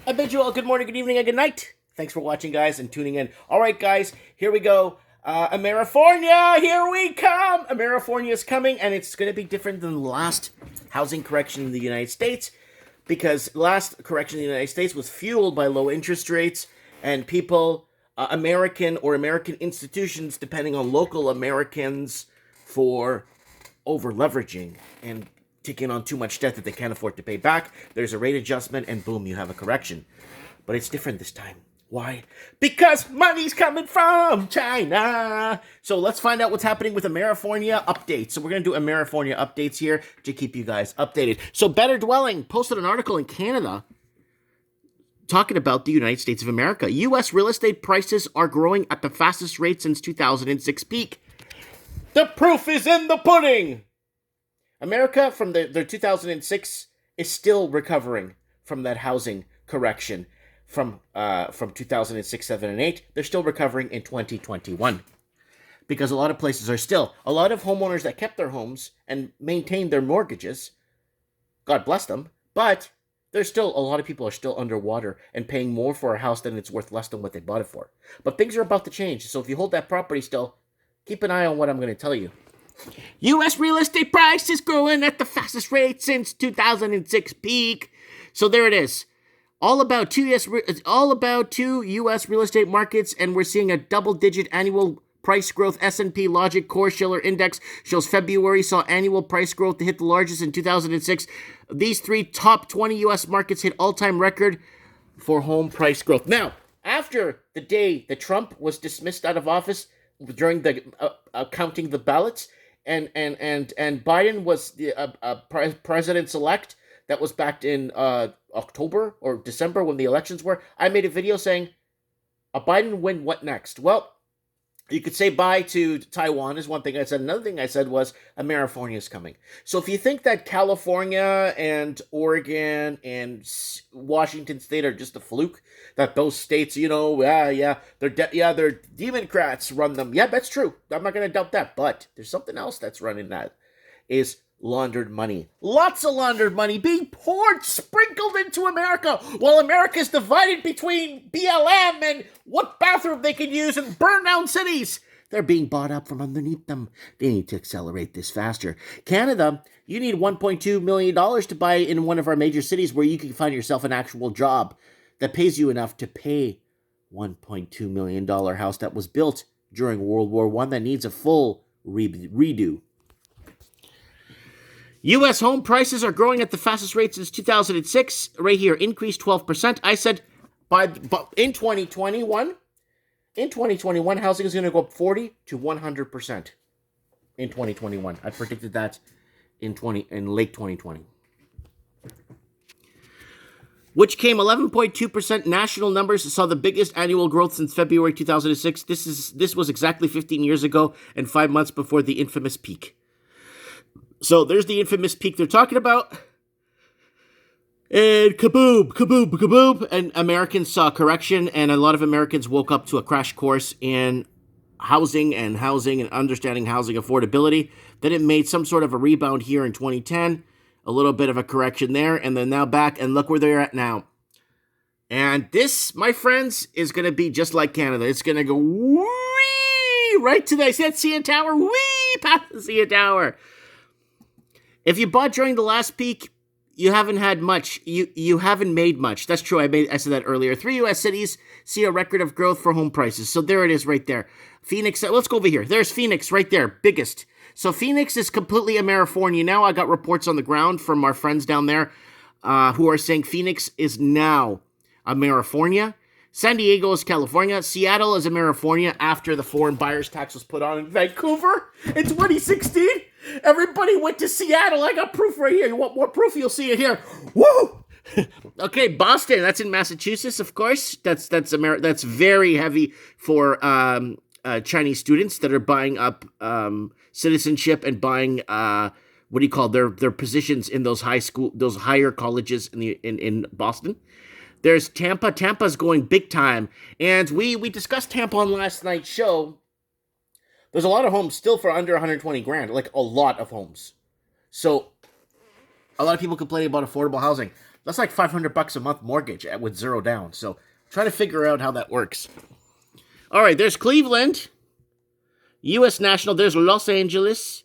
I bid you all good morning, good evening, and good night. Thanks for watching, guys, and tuning in. All right, guys, here we go. AMERIFORNIA, here we come. AMERIFORNIA is coming, and it's going to be different than the last housing correction in the United States, because last correction in the United States was fueled by low interest rates, and people, American institutions, depending on local Americans for over leveraging and taking on too much debt that they can't afford to pay back. There's a rate adjustment, and boom, you have a correction. But it's different this time. Why? Because money's coming from China. So let's find out what's happening with AMERIFORNIA updates. So we're going to do AMERIFORNIA updates here to keep you guys updated. So Better Dwelling posted an article in Canada talking about the United States of America. U.S. real estate prices are growing at the fastest rate since 2006 peak. The proof is in the pudding. America, from their 2006, is still recovering from that housing correction from 2006, 7, and 8. They're still recovering in 2021. Because a lot of places are still, a lot of homeowners that kept their homes and maintained their mortgages, God bless them, but there's still, a lot of people are still underwater and paying more for a house than it's worth less than what they bought it for. But things are about to change, so if you hold that property still, keep an eye on what I'm going to tell you. U.S. real estate prices growing at the fastest rate since 2006 peak. So there it is. All about two U.S. real estate markets, and we're seeing a double-digit annual price growth. S&P Logic Core Shiller Index shows February saw annual price growth to hit the largest in 2006. These three top 20 U.S. markets hit all-time record for home price growth. Now, after the day that Trump was dismissed out of office during the counting the ballots, and Biden was the president-elect that was back in October or December when the elections were, I made a video saying, a Biden win, what next? Well, you could say bye to Taiwan is one thing I said. Another thing I said was AMERIFORNIA is coming. So if you think that California and Oregon and Washington State are just a fluke, that those states, they're Democrats run them. Yeah, that's true. I'm not going to doubt that. But there's something else that's running that is laundered money. Lots of laundered money being poured, sprinkled into America, while America is divided between BLM and what bathroom they can use and burn down cities. They're being bought up from underneath them. They need to accelerate this faster. Canada, you need $1.2 million to buy in one of our major cities where you can find yourself an actual job that pays you enough to pay $1.2 million house that was built during World War I that needs a full redo. U.S. home prices are growing at the fastest rate since 2006. Right here, increased 12%. I said in 2021, housing is going to go up 40 to 100% in 2021. I predicted that in late 2020. Which came 11.2% national numbers, saw the biggest annual growth since February 2006. This was exactly 15 years ago and 5 months before the infamous peak. So there's the infamous peak they're talking about. And kaboom, kaboom, kaboom. And Americans saw correction, and a lot of Americans woke up to a crash course in housing and understanding housing affordability. Then it made some sort of a rebound here in 2010. A little bit of a correction there, and then now back, and look where they're at now. And this, my friends, is going to be just like Canada. It's going to go wee right to the CN Tower, wee past the CN Tower. If you bought during the last peak, you haven't had much. You haven't made much. That's true. I said that earlier. 3 U.S. cities see a record of growth for home prices. So there it is right there. Phoenix. Let's go over here. There's Phoenix right there. Biggest. So Phoenix is completely AMERIFORNIA now. I got reports on the ground from our friends down there who are saying Phoenix is now AMERIFORNIA. San Diego is California. Seattle is AMERIFORNIA after the foreign buyers tax was put on in Vancouver in 2016. Everybody went to Seattle. I got proof right here. You want more proof? You'll see it here. Woo! Okay, Boston. That's in Massachusetts, of course. That's very heavy for Chinese students that are buying up citizenship and buying their positions in those higher colleges in Boston. There's Tampa. Tampa's going big time, and we discussed Tampa on last night's show. There's a lot of homes still for under 120 grand, like a lot of homes. So a lot of people complaining about affordable housing. That's like $500 a month mortgage with zero down. So try to figure out how that works. All right, there's Cleveland, U.S. National. There's Los Angeles,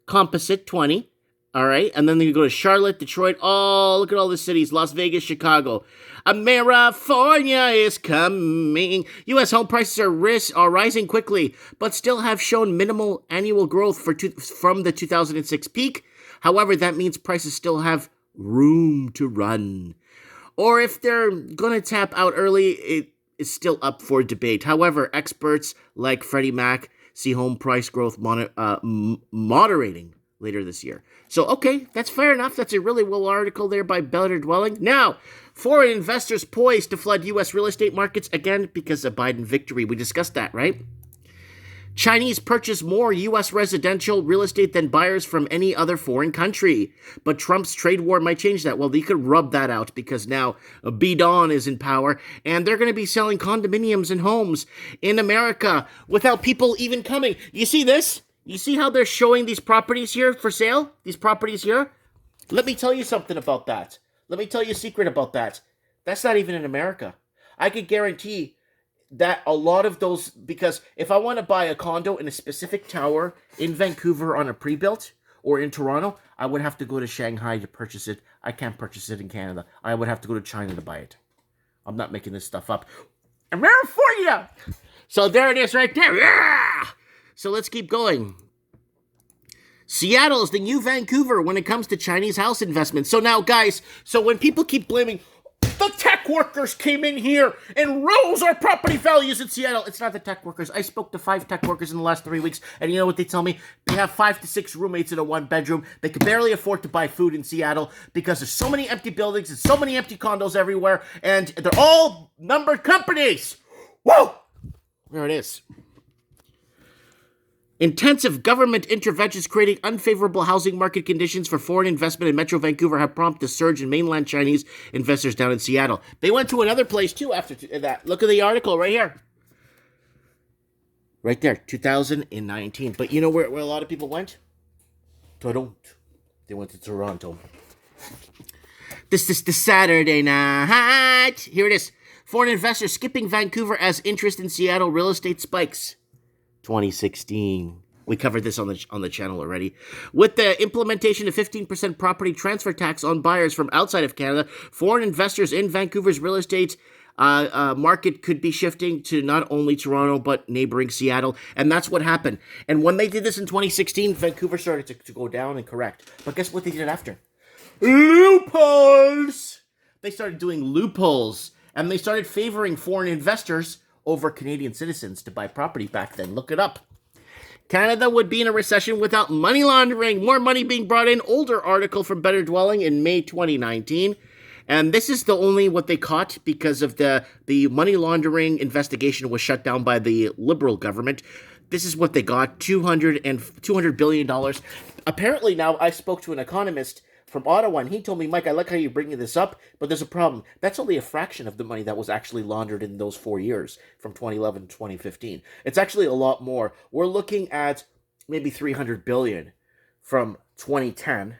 Composite 20. All right, and then you go to Charlotte, Detroit. Oh, look at all the cities. Las Vegas, Chicago. Amerifornia is coming. U.S. home prices are rising quickly, but still have shown minimal annual growth from the 2006 peak. However, that means prices still have room to run. Or if they're going to tap out early, it is still up for debate. However, experts like Freddie Mac see home price growth moderating later this year. So, okay, that's fair enough. That's a really well article there by Better Dwelling. Now, foreign investors poised to flood U.S. real estate markets again because of Biden victory. We discussed that, right? Chinese purchase more U.S. residential real estate than buyers from any other foreign country. But Trump's trade war might change that. Well, they could rub that out because now Biden is in power, and they're going to be selling condominiums and homes in America without people even coming. You see this? You see how they're showing these properties here for sale? These properties here? Let me tell you something about that. Let me tell you a secret about that. That's not even in America. I could guarantee that a lot of those, because if I want to buy a condo in a specific tower in Vancouver on a pre-built or in Toronto, I would have to go to Shanghai to purchase it. I can't purchase it in Canada. I would have to go to China to buy it. I'm not making this stuff up. Amerifornia! So there it is right there. Yeah! So let's keep going. Seattle is the new Vancouver when it comes to Chinese house investments. So now, guys, so when people keep blaming the tech workers came in here and rose our property values in Seattle. It's not the tech workers. I spoke to 5 tech workers in the last 3 weeks, and you know what they tell me? They have 5 to 6 roommates in a 1-bedroom. They can barely afford to buy food in Seattle because there's so many empty buildings and so many empty condos everywhere, and they're all numbered companies. Whoa! There it is. Intensive government interventions creating unfavorable housing market conditions for foreign investment in Metro Vancouver have prompted a surge in mainland Chinese investors down in Seattle. They went to another place too after that. Look at the article right here. Right there, 2019. But you know where a lot of people went? Toronto. They went to Toronto. This is the Saturday night. Here it is. Foreign investors skipping Vancouver as interest in Seattle real estate spikes. 2016. We covered this on the channel already. With the implementation of 15% property transfer tax on buyers from outside of Canada, foreign investors in Vancouver's real estate market could be shifting to not only Toronto, but neighboring Seattle. And that's what happened. And when they did this in 2016, Vancouver started to go down and correct. But guess what they did after? Loopholes! They started doing loopholes. And they started favoring foreign investors over Canadian citizens to buy property back then. Look it up. Canada would be in a recession without money laundering. More money being brought in. Older article from Better Dwelling in May 2019. And this is the only what they caught because of the money laundering investigation was shut down by the Liberal government. This is what they got, $200 billion. Apparently now I spoke to an economist from Ottawa, and he told me, Mike, I like how you're bringing this up, but there's a problem. That's only a fraction of the money that was actually laundered in those 4 years, from 2011 to 2015. It's actually a lot more. We're looking at maybe $300 billion from 2010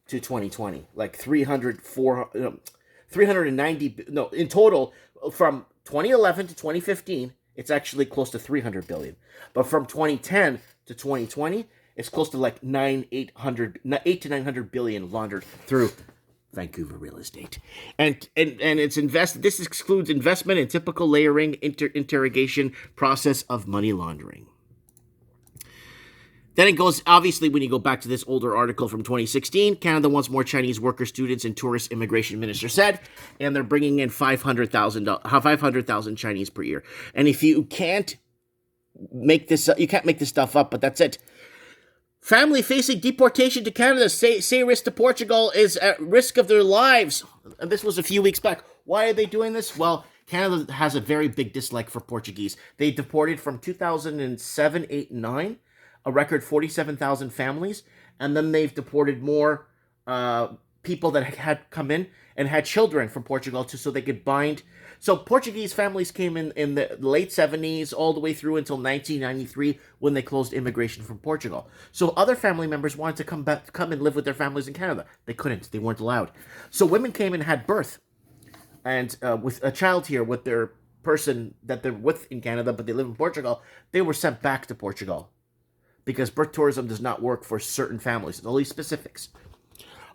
to 2020. Like 390, no, in total, from 2011 to 2015, it's actually close to $300 billion. But from 2010 to 2020, it's close to like 8 to 900 billion laundered through Vancouver real estate. And it's this excludes investment and typical layering interrogation process of money laundering. Then it goes, obviously, when you go back to this older article from 2016, Canada wants more Chinese worker students and tourist immigration minister said, and they're bringing in 500,000 Chinese per year. And if you can't make this stuff up, but that's it. Family facing deportation to Canada say risk to Portugal is at risk of their lives. And this was a few weeks back. Why are they doing this? Well, Canada has a very big dislike for Portuguese. They deported from 2007, 8, 9, a record 47,000 families. And then they've deported more people that had come in and had children from Portugal so they could bind. So Portuguese families came in the late 70s all the way through until 1993 when they closed immigration from Portugal. So other family members wanted to come and live with their families in Canada. They couldn't. They weren't allowed. So women came and had birth and with a child here with their person that they're with in Canada, but they live in Portugal. They were sent back to Portugal because birth tourism does not work for certain families. It's only specifics.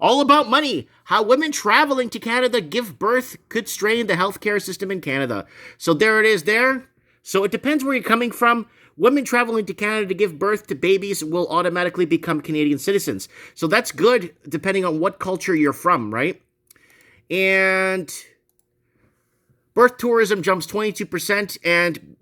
All about money. How women traveling to Canada give birth could strain the healthcare system in Canada. So there it is there. So it depends where you're coming from. Women traveling to Canada to give birth to babies will automatically become Canadian citizens. So that's good depending on what culture you're from, right? And birth tourism jumps 22%, and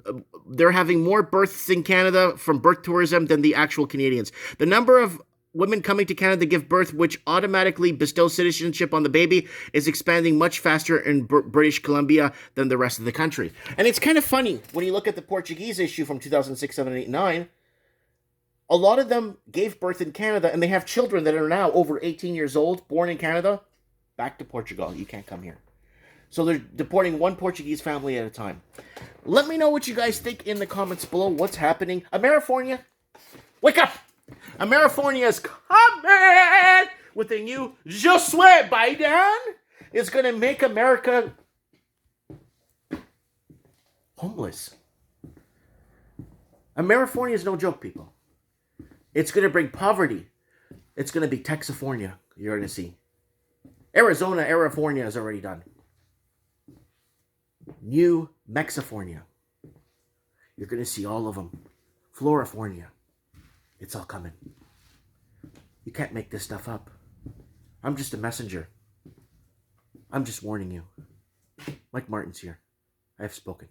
they're having more births in Canada from birth tourism than the actual Canadians. The number of women coming to Canada to give birth, which automatically bestows citizenship on the baby, is expanding much faster in British Columbia than the rest of the country. And it's kind of funny, when you look at the Portuguese issue from 2006, 7, 8, 9, a lot of them gave birth in Canada, and they have children that are now over 18 years old, born in Canada, back to Portugal. You can't come here. So they're deporting one Portuguese family at a time. Let me know what you guys think in the comments below. What's happening? AMERIFORNIA, wake up! AMERIFORNIA is coming with a new Je suis Biden. It's going to make America homeless. AMERIFORNIA is no joke, people. It's going to bring poverty. It's going to be Texifornia. You're going to see. Arizona, Arifornia is already done. New Mexifornia. You're going to see all of them. Florifornia. It's all coming. You can't make this stuff up. I'm just a messenger. I'm just warning you. Mike Martin's here. I have spoken.